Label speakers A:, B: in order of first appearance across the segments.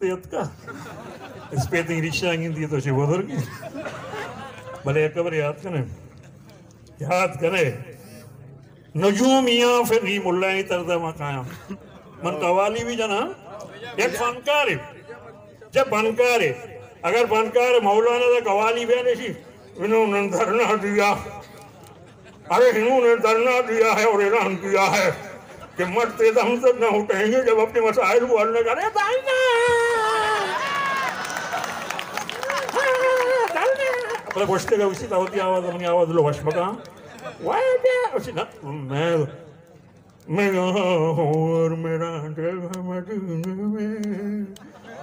A: का स्पेटिंग रिक्शा गिंदी तो she bother की भले एक बार याद करे नजूमिया फिर नहीं मुल्ला ही तर्जमा काया मन कवाली भी जना एक फनकार है जब फनकार है अगर फनकार मौलाना का कवाली भी है इन्होंने धरना दिया अरे इन्होंने धरना दिया है और ऐलान किया है कि मरते दम तक न उठेंगे जब अपने मसाइल को हल न करें अपने गोष्ट का उसी होती आवाज अपनी आवाज लो वश बका उसी ना मैं और मेरा दिल मदीने में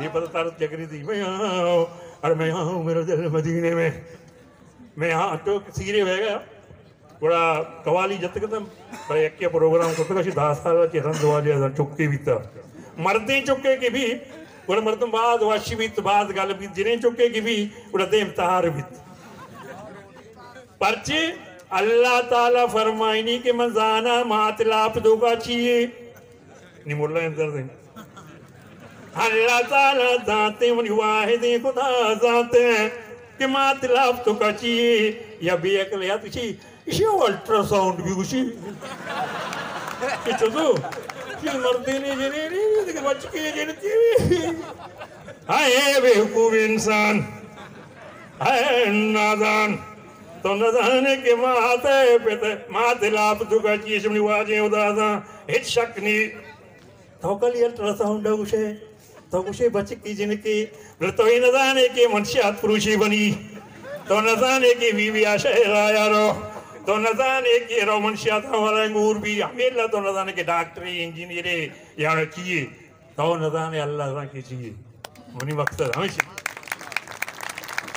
A: ये पता तारत क्या करी थी मैं अरे मैं यहाँ मेरा दिल मदीने में मैं यहाँ तो सीरे बह गया बड़ा कवाली जत के पर एक के प्रोग्राम को तो कशी 10 साल के रंग वाले चुक्के भी था मर्दे चुक्के के भी बड़ा मर्दम बाद वाशी भी बाद गाल भी जिन्हें चुक्के की भी बड़ा देम तार भी परचे अल्लाह ताला फरमाइनी के मजाना मातलाप दोगा चाहिए नहीं बोल रहे अंदर से अल्लाह ताला जाते वाहिद खुदा जाते हैं कि मातलाप तो का चाहिए या बेअकल या तुझे इसे अल्ट्रासाउंड भी उसी किचो तो कि मर्दे ने जने नहीं कि बच के जने हाय बेवकूफ इंसान हाय नादान तो नदान के माते पे माते लाभ दुगा चीज में वाजे उदासा हित शक नहीं तो कल ये अल्ट्रासाउंड उसे तो उसे बच की जिनकी तो इन नदाने के मनुष्य पुरुषी बनी तो नदाने की बीवी आशय यारो तो नदाने के रो मनुष्य था वाला मूर भी हमें तो नदाने के डॉक्टर इंजीनियर यार चाहिए तो नदाने अल्लाह की चाहिए मुनी मकसद हमेशा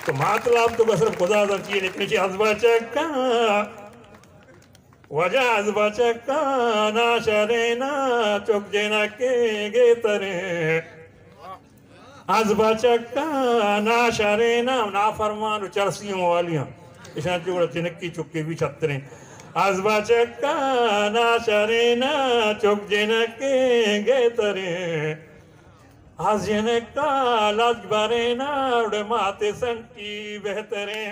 A: तो मातलाब तो बस खुदा चाहिए लेकिन हजबा चक्का वजह हजबा चक्का ना शरे ना चुक जेना के गे तरे हजबा चक्का ना शरे ना फरमान चरसियों वालियां इशान चुकड़ा चिनक्की चुक्के भी छत्तरे हजबा चक्का ना शरे ना चुक जेना के गे तरे आज ये ने काल आज बारे ना उड़े माते संकी बेहतरे